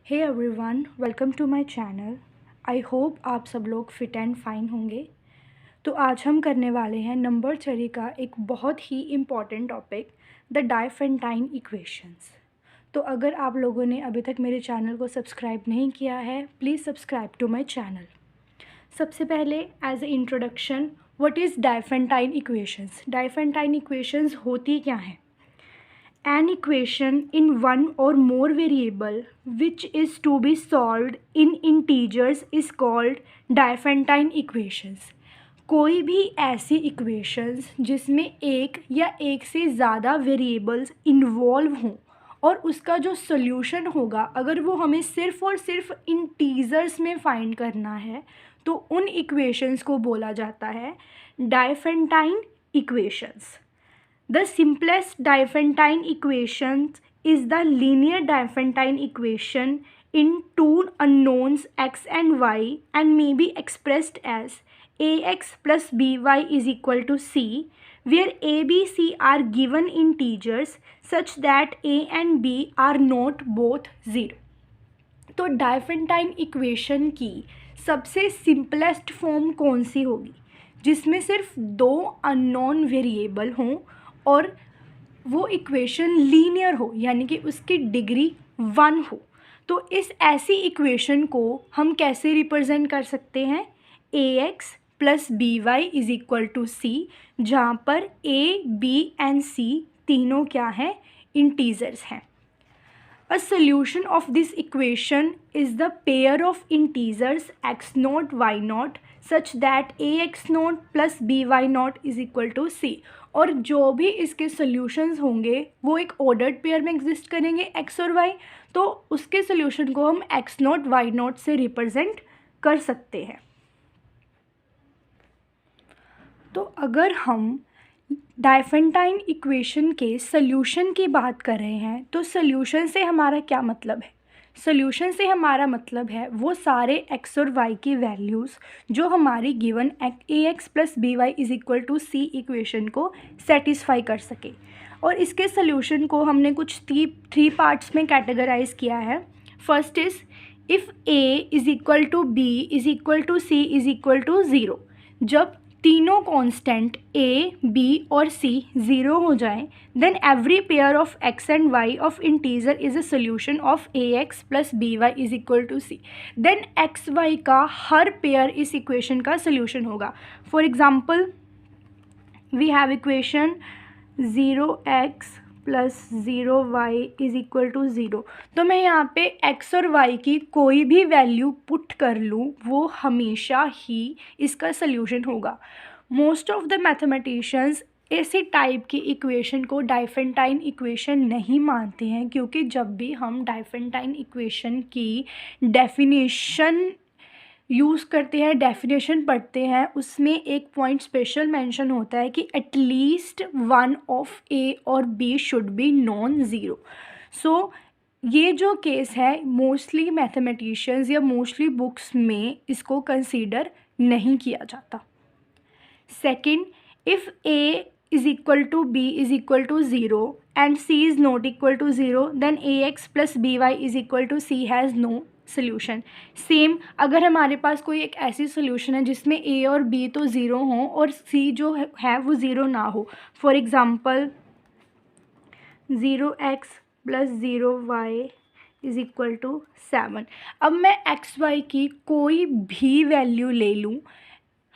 Hey everyone, welcome to my channel. I hope आप सब लोग फिट एंड फाइन होंगे। तो आज हम करने वाले हैं नंबर थ्योरी का एक बहुत ही important topic, the Diophantine equations. तो अगर आप लोगों ने अभी तक मेरे चैनल को सब्सक्राइब नहीं किया है, please subscribe to my channel. सबसे पहले as a introduction, what is Diophantine equations. Diophantine equations होती क्या हैं? An equation in one or more variable which is to be solved in integers is called Diophantine equations. कोई भी ऐसी equations जिसमें एक या एक से ज़्यादा वेरिएबल्स इन्वॉल्व हों और उसका जो सॉल्यूशन होगा, अगर वो हमें सिर्फ़ और सिर्फ इंटीजर्स में फाइंड करना है, तो उन इक्वेशंस को बोला जाता है Diophantine equations. The simplest Diophantine equation is the linear Diophantine equation in two unknowns x and y and may be expressed as ax plus by is equal to c, where a, b, c are given integers such that a and b are not both 0. तो Diophantine equation की सबसे simplest form कौन सी होगी? जिसमें सिर्फ दो unknown variable हों और वो इक्वेशन लीनियर हो, यानी कि उसकी डिग्री 1 हो. तो इस ऐसी इक्वेशन को हम कैसे रिप्रेजेंट कर सकते हैं? ax plus B Y is equal to C, जहाँ पर a, b एंड c तीनों क्या हैं? इंटीजर्स हैं. A solution of this equation is the pair of integers x naught y naught such that ax naught plus by naught is equal to c. और जो भी इसके सॉल्यूशंस होंगे वो एक ऑर्डर्ड पेयर में एग्जिस्ट करेंगे x और y, तो उसके सॉल्यूशन को हम x नॉट y नॉट से रिप्रेजेंट कर सकते हैं. तो अगर हम डाइफेंटाइन इक्वेशन के सॉल्यूशन की बात कर रहे हैं, तो सॉल्यूशन से हमारा क्या मतलब है? सॉल्यूशन से हमारा मतलब है वो सारे x और y की वैल्यूज़ जो हमारी given ax plus B Y is equal to C equation को सेटिस्फाई कर सके. और इसके सॉल्यूशन को हमने कुछ थ्री पार्ट्स में कैटेगराइज किया है. First is if a is equal to b is equal to c is equal to 0. जब तीनों कांस्टेंट a, b और c 0 हो जाएं, then every pair of x and y of integer is a solution of ax plus B Y is equal to C. Then X Y का हर pair इस equation का solution होगा. For example we have equation 0x plus 0y is equal to 0. तो मैं यहाँ पे x और y की कोई भी वैल्यू पुट कर लूँ, वो हमेशा ही इसका सल्यूशन होगा. मोस्ट ऑफ द मैथमेटिशियंस ऐसी टाइप की इक्वेशन को डाइफेंटाइन इक्वेशन नहीं मानते हैं, क्योंकि जब भी हम डाइफेंटाइन इक्वेशन की डेफिनेशन यूज़ करते हैं, डेफिनेशन पढ़ते हैं, उसमें एक पॉइंट स्पेशल मेंशन होता है कि एटलीस्ट वन ऑफ ए और B should be non zero. So ये जो केस है मोस्टली मैथमेटिशियंस या मोस्टली बुक्स में इसको कंसीडर नहीं किया जाता. Second, if A is equal to B is equal to 0 and C is not equal to 0, then A X plus B Y is equal to C has no solution. Same अगर हमारे पास कोई एक ऐसी solution है जिसमें a और b तो 0 हों और c जो है वो 0 ना हो, for example 0x plus 0y is equal to 7. अब मैं एक्स वाई की कोई भी वैल्यू ले लूँ,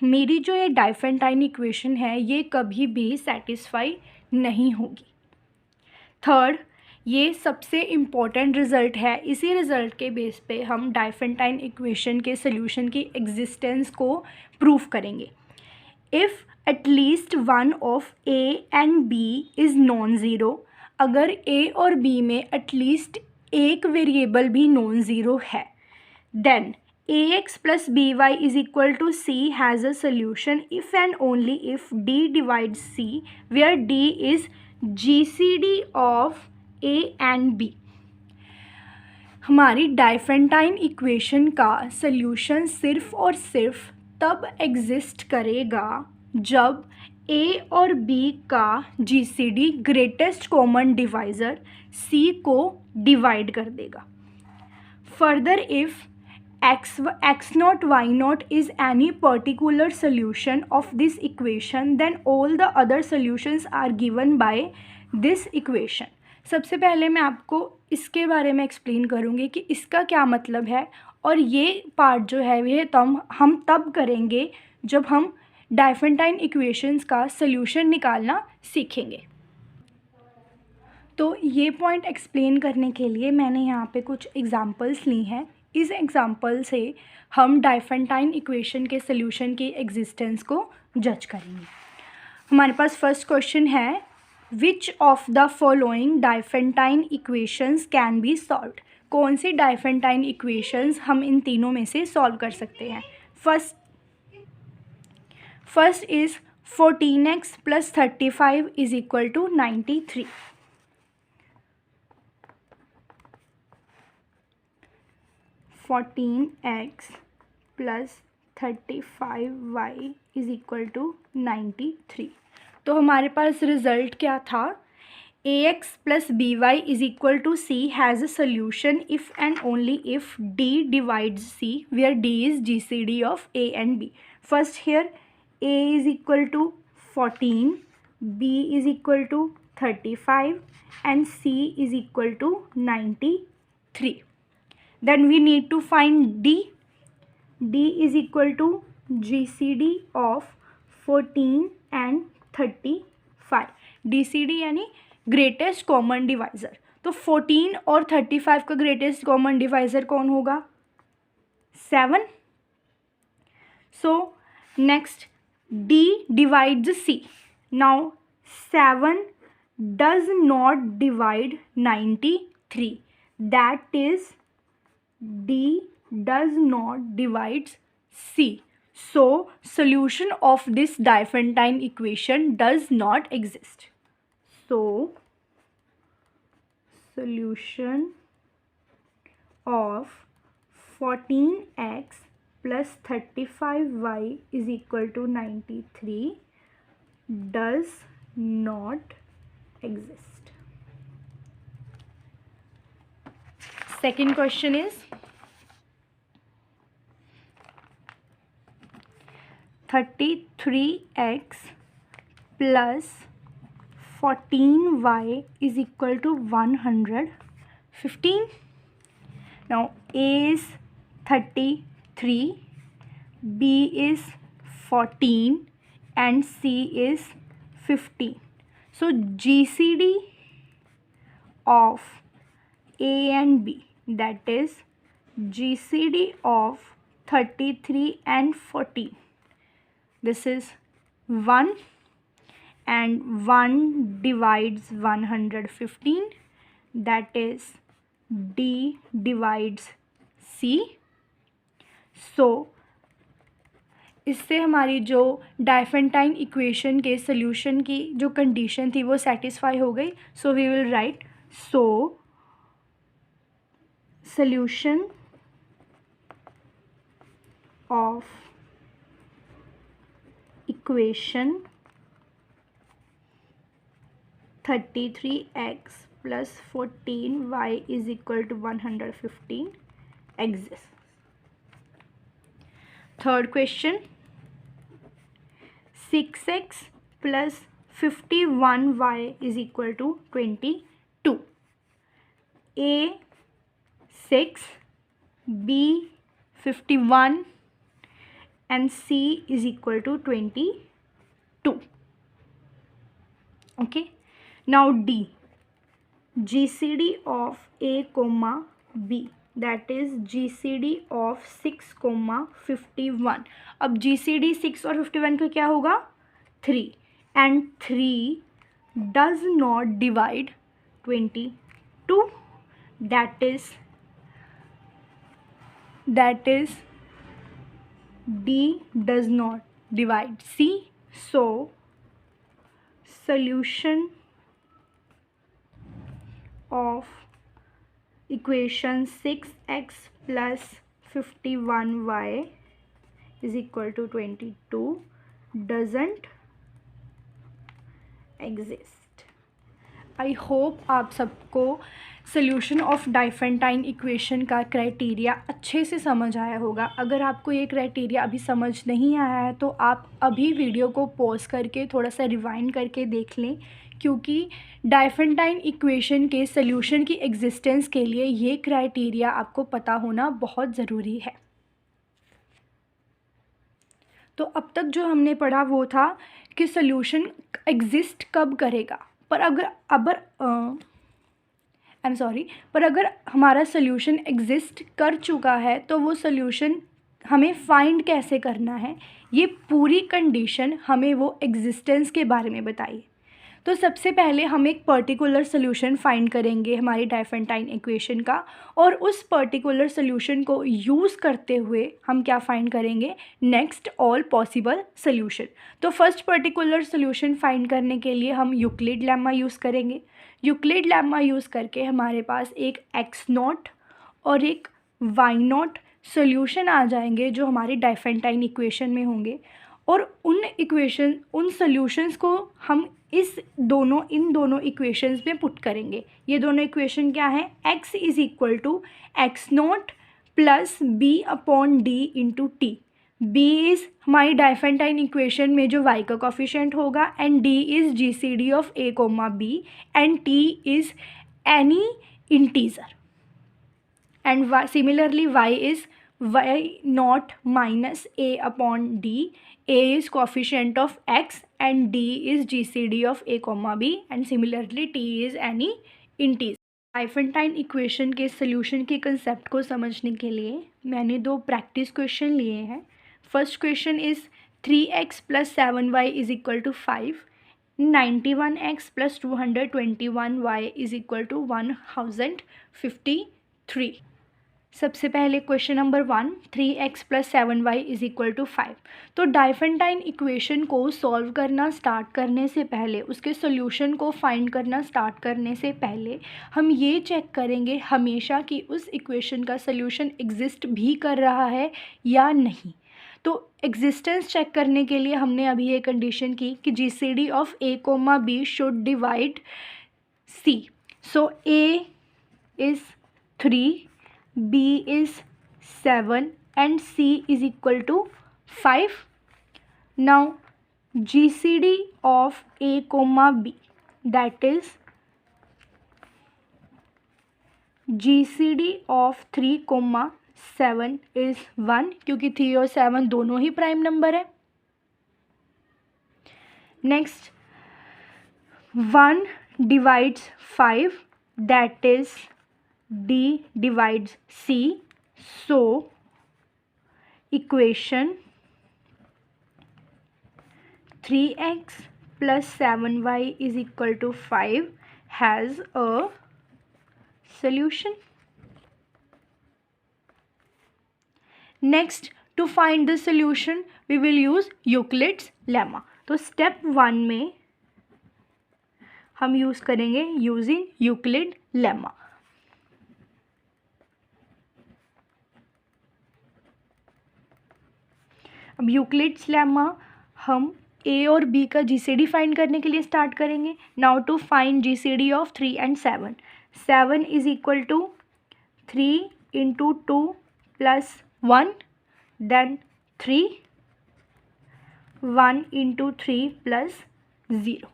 मेरी जो ये डाइफेंटाइन इक्वेशन है ये कभी भी सेटिस्फाई नहीं होगी. थर्ड, ये सबसे इम्पॉर्टेंट रिज़ल्ट है. इसी रिज़ल्ट के बेस पे हम डाइफेंटाइन इक्वेशन के सॉल्यूशन की एग्जिस्टेंस को प्रूव करेंगे. If at least one of A and B is non zero, अगर ए और बी में एटलीस्ट एक वेरिएबल भी नॉन ज़ीरो है, then ax plus B Y is equal to C has a solution if and only if d divides c, where d is GCD of A and B. हमारी Diophantine equation का solution सिर्फ और सिर्फ तब exist करेगा जब A और B का GCD greatest common divisor C को डिवाइड कर देगा. Further, if x naught y naught is any particular solution of this equation, then all the other solutions are given by this equation. सबसे पहले मैं आपको इसके बारे में एक्सप्लेन करूँगी कि इसका क्या मतलब है, और ये पार्ट जो है ये हम तब करेंगे जब हम डायफेंटाइन इक्वेशंस का सल्यूशन निकालना सीखेंगे. तो ये पॉइंट एक्सप्लेन करने के लिए मैंने यहाँ पे कुछ एग्जांपल्स ली हैं. इस एग्जांपल से हम डायफेंटाइन इक्वेशन के सल्यूशन की एग्जिस्टेंस को जज करेंगे. हमारे पास फर्स्ट क्वेश्चन है, which of the following Diophantine equations can be solved. कौन सी डायफेंटाइन इक्वेशंस हम इन तीनों में से सॉल्व कर सकते हैं. First is 14x + 35 = 93. 14x + 35y = 93. तो हमारे पास रिज़ल्ट क्या था, ax + by = c has a solution if and only if d divides c, where d is GCD of a and b. First here a is equal to 14, b is equal to 35 and c is equal to 93. Then we need to find d. d is equal to GCD of 14 and 35. GCD यानी greatest common divisor. तो 14 और 35 का greatest common divisor कौन होगा, 7. So next d divides c. Now 7 does not divide 93. That is d does not divide c. So solution of this Diophantine equation does not exist. So solution of 14x + 35y = 93 does not exist. Second question is 33x + 14y = 115. Now a is 33, b is 14 and c is 15. So GCD of a and b, that is GCD of 33 and 14, this is 1 and 1 divides 115, that is d divides c. So इससे हमारी जो डायफेंटाइन equation के solution की जो condition थी वो satisfy हो गई. So we will write, so solution of equation 33x + 14y = 115 exists. Third question, 6x + 51y = 22. a 6, b 51 and c is equal to 22. Okay, now d, GCD of a comma b, that is GCD of 6, 51. अब GCD 6 और 51 का क्या होगा, 3, and 3 does not divide 22, that is d does not divide c. So solution of equation 6x + 51y = 22 doesn't exist. I hope आप सबको solution of Diophantine equation का criteria अच्छे से समझ आया होगा। अगर आपको ये क्राइटेरिया अभी समझ नहीं आया है तो आप अभी वीडियो को पॉज करके थोड़ा सा रिवाइंड करके देख लें, क्योंकि डाइफेंटाइन इक्वेशन के सोल्यूशन की एग्जिस्टेंस के लिए ये क्राइटेरिया आपको पता होना बहुत ज़रूरी है। तो अब तक जो हमने पढ़ा वो था कि सोल्यूशन एग्जिस्ट कब करेगा, पर अगर हमारा सोल्यूशन एग्जिस्ट कर चुका है तो वो सोल्यूशन हमें फाइंड कैसे करना है, ये पूरी कंडीशन हमें वो एग्जिस्टेंस के बारे में बताइए। तो सबसे पहले हम एक पर्टिकुलर सोल्यूशन फाइंड करेंगे हमारी डाइफेंटाइन इक्वेशन का, और उस पर्टिकुलर सोल्यूशन को यूज़ करते हुए हम क्या फाइंड करेंगे, नेक्स्ट ऑल पॉसिबल सोल्यूशन। तो फर्स्ट पर्टिकुलर सोल्यूशन फाइंड करने के लिए हम यूक्लिड लेम्मा यूज़ करेंगे। यूक्लिड लेम्मा यूज़ करके हमारे पास एक x0 और एक y0 सोल्यूशन आ जाएंगे जो हमारी डाइफेंटाइन इक्वेशन में होंगे, और उन सोल्यूशंस को हम इन दोनों इक्वेशंस में पुट करेंगे। ये दोनों इक्वेशन क्या है, x is equal to x0 plus B upon D into T. b is हमारी डाइफेंटाइन इक्वेशन में जो y का कोफिशिएंट होगा, and d is GCD of a, b, and t is any integer, and similarly y is y0 minus a upon d। a is coefficient of x and d is GCD of a, b, and similarly t is any integer। Diophantine equation के solution के concept को समझने के लिए मैंने दो practice question लिए हैं। First question is 3x plus 7y is equal to 5, 91x plus 221y is equal to 1053। सबसे पहले question number 1, 3x plus 7y is equal to 5। तो डाइफेंटाइन इक्वेशन को सॉल्व करना स्टार्ट करने से पहले, उसके सोल्यूशन को फाइंड करना स्टार्ट करने से पहले हम ये चेक करेंगे हमेशा कि उस इक्वेशन का सोल्यूशन एग्जिस्ट भी कर रहा है या नहीं। तो एग्जिस्टेंस चेक करने के लिए हमने अभी ये कंडीशन की कि GCD of a, b should divide c। So a is 3, b is 7 and c is equal to 5. Now GCD of a, b, that is GCD of 3, 7 is 1, क्योंकि 3 और 7 दोनों ही प्राइम नंबर है। Next 1 divides 5, that is d divides c, so equation 3x plus 7y is equal to 5 has a solution. Next, to find the solution we will use Euclid's lemma. तो step 1 में हम use करेंगे using Euclid lemma. अब Euclid's lemma हम a और b का GCD find करने के लिए स्टार्ट करेंगे। Now to find GCD of 3 and 7, 7 is equal to 3 into 2 plus 1, then 3, 1 into 3 plus 0।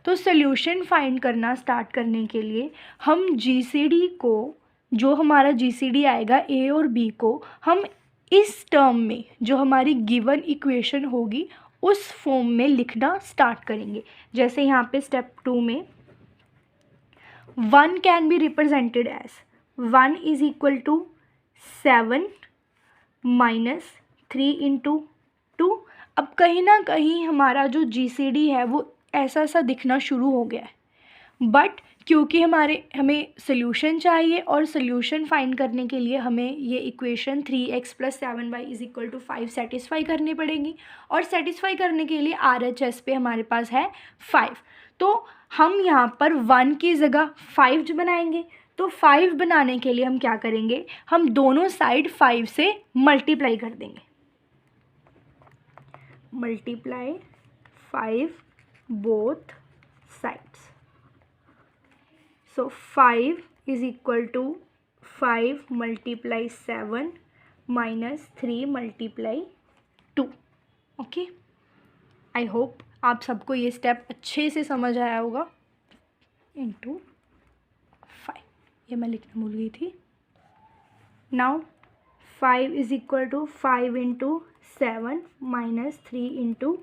तो सोल्यूशन फाइंड करना स्टार्ट करने के लिए हम GCD को, जो हमारा GCD आएगा a और b को, हम इस टर्म में जो हमारी गिवन इक्वेशन होगी उस फॉर्म में लिखना स्टार्ट करेंगे। जैसे यहाँ पे स्टेप 2 में 1 can be represented as 1 is equal to 7 minus 3 into 2। अब कहीं ना कहीं हमारा जो GCD है वो ऐसा सा दिखना शुरू हो गया है, बट क्योंकि हमें सोल्यूशन चाहिए और सोल्यूशन फाइंड करने के लिए हमें ये equation 3x plus 7y is equal to 5 satisfy करनी पड़ेगी, और सेटिस्फाई करने के लिए RHS पे हमारे पास है 5। तो हम यहाँ पर 1 की जगह 5 बनाएंगे। तो 5 बनाने के लिए हम क्या करेंगे, हम दोनों साइड 5 से मल्टीप्लाई कर देंगे। Multiply 5 both sides. So 5 is equal to 5 multiply 7 minus 3 multiply 2। Okay, I hope आप सबको ये स्टेप अच्छे से समझ आया होगा। इंटू 5, ये मैं लिखना भूल गई थी। Now 5 is equal to 5 into 7 minus 3 into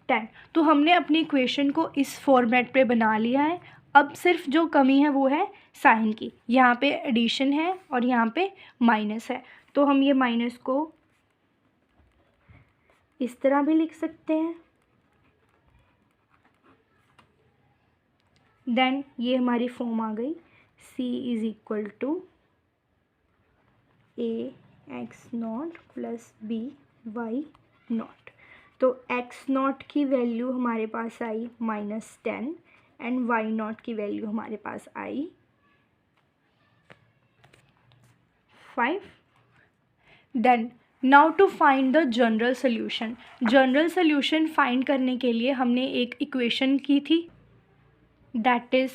10। तो हमने अपनी इक्वेशन को इस फॉर्मेट पे बना लिया है। अब सिर्फ जो कमी है वो है साइन की। यहाँ पे एडिशन है और यहाँ पे माइनस है, तो हम ये माइनस को इस तरह भी लिख सकते हैं। देन ये हमारी फॉर्म आ गई, c is equal to a x naught plus b y naught. तो x नॉट की वैल्यू हमारे पास आई -10 एंड y नॉट की वैल्यू हमारे पास आई 5। Then now to find the general solution. General solution find करने के लिए हमने एक इक्वेशन की थी, that is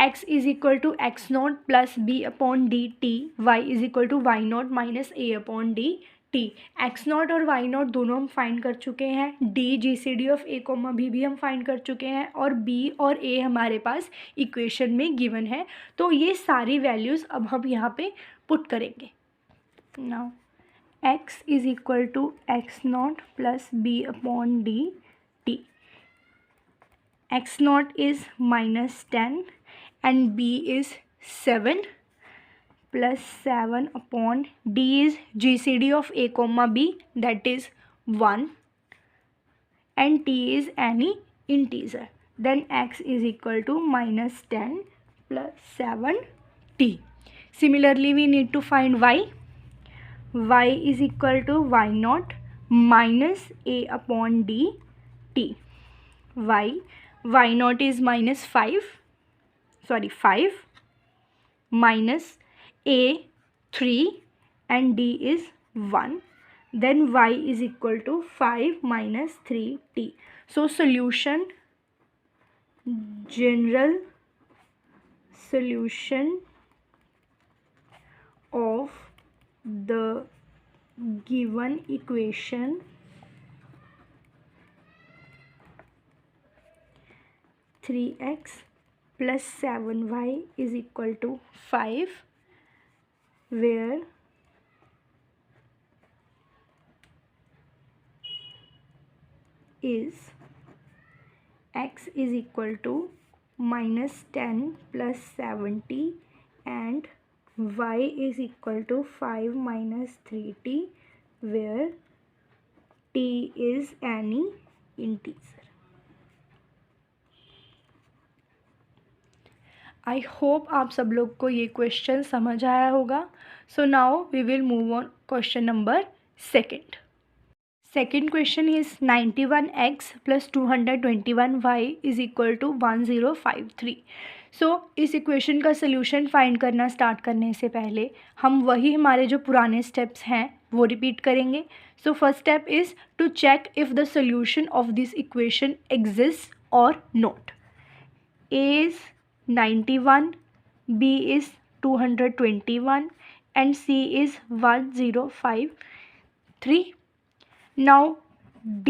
x is equal to X naught plus B upon D T, Y is equal to Y naught minus A upon D T. X naught और Y naught दोनों हम फाइंड कर चुके हैं, D G C D of A comma B भी हम find कर चुके हैं, और बी और ए हमारे पास इक्वेशन में गिवन है। तो ये सारी वैल्यूज़ अब हम यहाँ पे पुट करेंगे। Now x is equal to x naught plus b upon d t. X naught is -10 and b is 7 plus 7 upon d is GCD of a comma b, that is 1, and t is any integer. Then x is equal to -10 plus 7t. Similarly we need to find y. y is equal to y naught minus a upon d t. y naught is -5 minus a 3 and d is 1. Then y is equal to 5 minus 3t. So solution, general solution of the given equation (3x plus 7y is equal to 5), where is x is equal to -10 plus 70 and y is equal to 5 minus 3t, where t is any integer. I hope आप सब लोग को ये question समझ आया होगा। So now we will move on question number second. Second question is 91x plus 221y is equal to 1053। So इस equation का सोल्यूशन फाइंड करना स्टार्ट करने से पहले हम वही हमारे जो पुराने स्टेप्स हैं वो रिपीट करेंगे। So first step is to check if the solution of this equation exist और not. a is 91, b is 221 and c is 1053. Now d,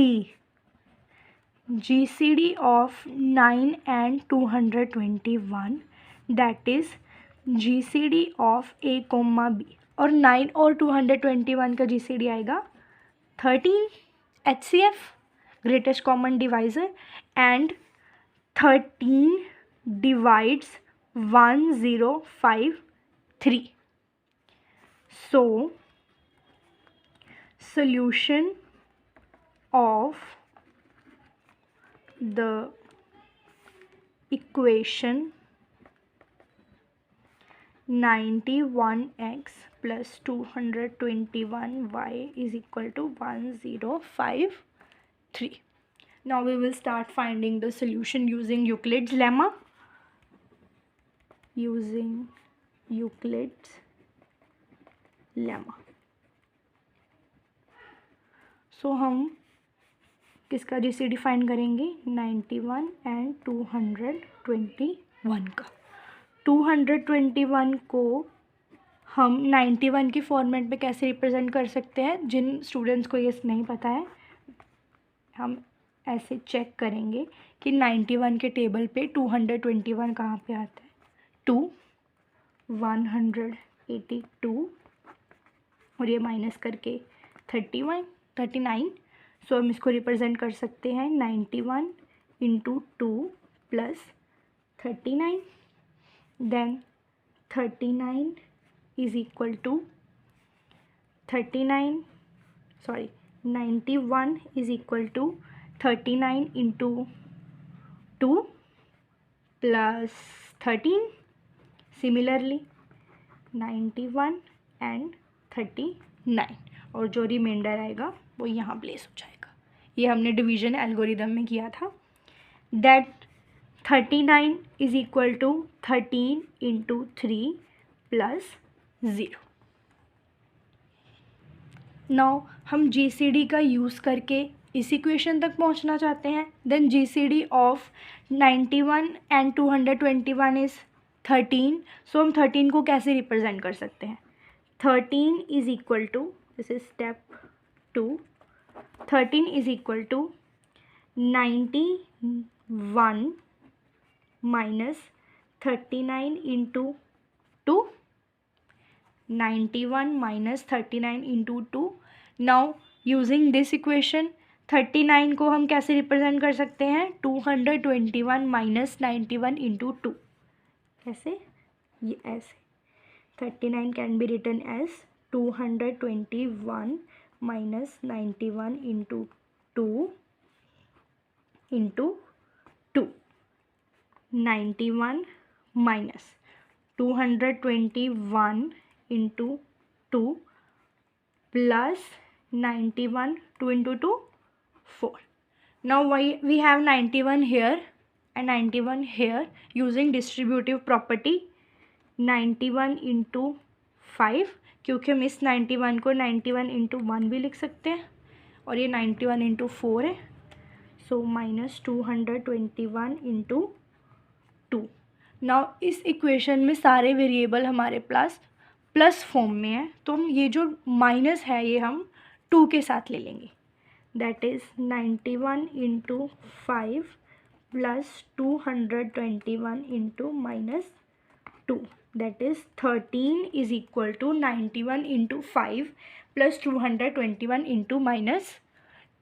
GCD of 9 and 221, that is GCD of a comma b, और 9 और 221 का GCD आएगा 13, HCF greatest common divisor, and 13 divides 1053. So solution of the equation 91x plus 221y is equal to 1053. Now we will start finding the solution using Euclid's lemma. Using Euclid's lemma. So हम किसका GCD find करेंगे? 91 and 221 का। 221 को हम 91 के format में कैसे represent कर सकते हैं? जिन स्टूडेंट्स को ये नहीं पता है, हम ऐसे चेक करेंगे कि 91 के टेबल पे 221 कहाँ पे आता है। 182 और ये माइनस करके 39। सो हम इसको रिप्रेजेंट कर सकते हैं 91 into 2 plus 39। Then 39 is equal to 91 is equal to 39 into 2 plus 13। Similarly 91 and 39 और जो रिमाइंडर आएगा वो यहाँ प्लेस हो जाएगा। ये हमने डिवीजन एल्गोरिदम में किया था। That 39 is equal to 13 into 3 plus 0। Now हम GCD का यूज़ करके इस इक्वेशन तक पहुंचना चाहते हैं। Then GCD of 91 and 221 is 13। So हम 13 को कैसे रिप्रेजेंट कर सकते हैं? 13 is equal to, this is step 2, 13 is equal to 91 minus 39 into 2, 91 minus 39 into 2। Now using this equation 39 को हम कैसे रिप्रेजेंट कर सकते हैं? 221 माइनस 91 इंटू 2। कैसे? ये ऐसे 39 can be written as 221 minus 91 into 2 into 2। 91 minus 221 into 2 plus 91, 2 into 2, 4. Now we have 91 here and 91 here. Using distributive property 91 into 5, क्योंकि हम इस 91 को 91 into 1 भी लिख सकते हैं और ये 91 into 4 है। So minus 221 into 2। नाउ इस इक्वेशन में सारे वेरिएबल हमारे पास प्लस फॉर्म में है, तो हम ये जो माइनस है ये हम 2 के साथ ले लेंगे। That is 91 into 5 plus 221 into minus 2। That is 13 is equal to 91 into 5 plus 221 into minus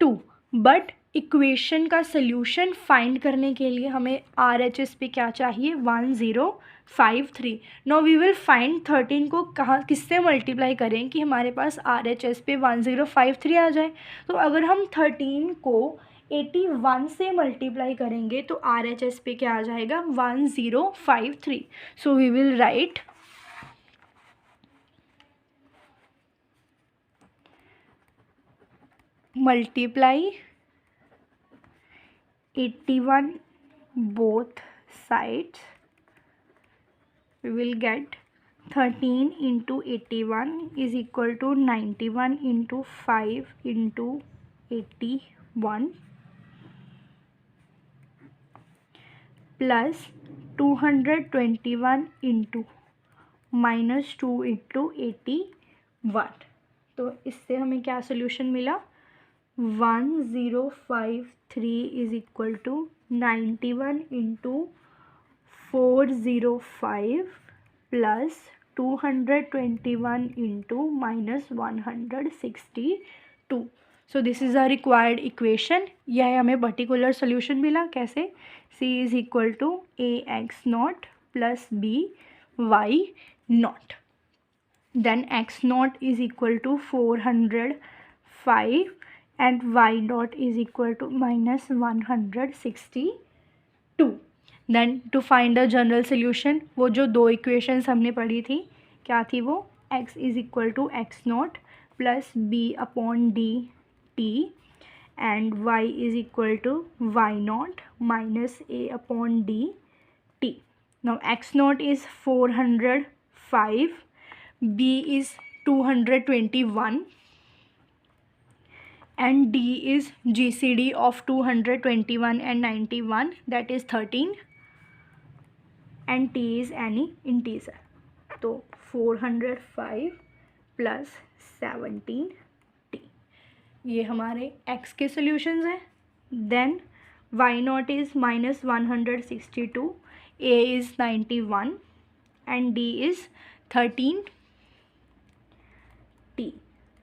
2। But equation का सल्यूशन फाइंड करने के लिए हमें RHS पे क्या चाहिए? 1053। नाउ वी विल फाइंड 13 को कहाँ किससे मल्टीप्लाई करें कि हमारे पास RHS पे 1053 आ जाए। तो अगर हम 13 को 81 से मल्टीप्लाई करेंगे तो RHS पे क्या आ जाएगा? 1053। So we will write multiply 81 both sides. We will get 13 into 81 is equal to 91 into 5 into 81 plus 221 into minus 2 into 81। तो इससे हमें क्या सोल्यूशन मिला? 1053 is equal to 91 into 405 plus 221 into minus 162। So this is our required equation। यह हमें particular solution मिला। कैसे? C is equal to AX naught plus BY naught। Then X naught is equal to 405 and Y naught is equal to minus 162। Then to find the general solution, वो जो दो equations हमने पढ़ी थी क्या थी वो? X is equal to X naught plus B upon D T and Y is equal to Y naught minus A upon D T। Now X naught is 405, B is 221 and D is GCD of 221 and 91, that is 13। and t is any integer. तो 405 plus 17t ये हमारे x के solutions हैं. Then y naught is minus 162, a is 91 and d is 13t.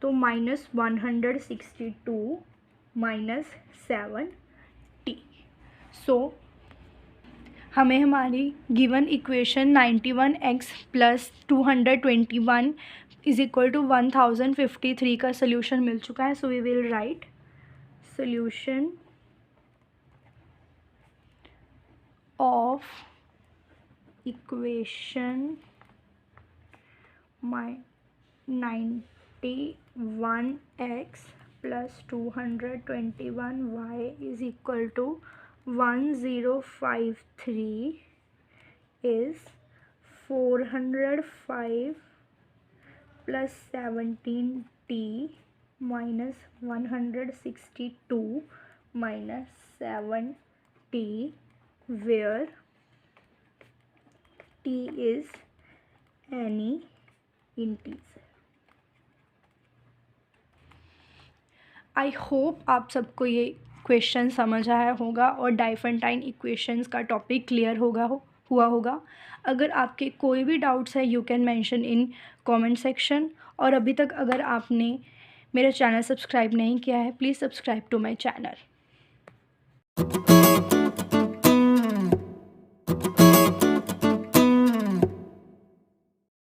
तो minus 162 minus 7t. So हमें हमारी given equation 91x plus 221 is equal to 1053 का solution मिल चुका है. So we will write solution of equation 91x plus 221y is equal to 1053 is 405 plus 17t minus 162 minus 7t, where t is any integer. I hope आप सबको ये question समझ आया होगा और डाइफेंटाइन इक्वेशंस का टॉपिक क्लियर हुआ होगा. अगर आपके कोई भी डाउट्स है you can mention in comment section. और अभी तक अगर आपने मेरा चैनल सब्सक्राइब नहीं किया है please subscribe to my channel.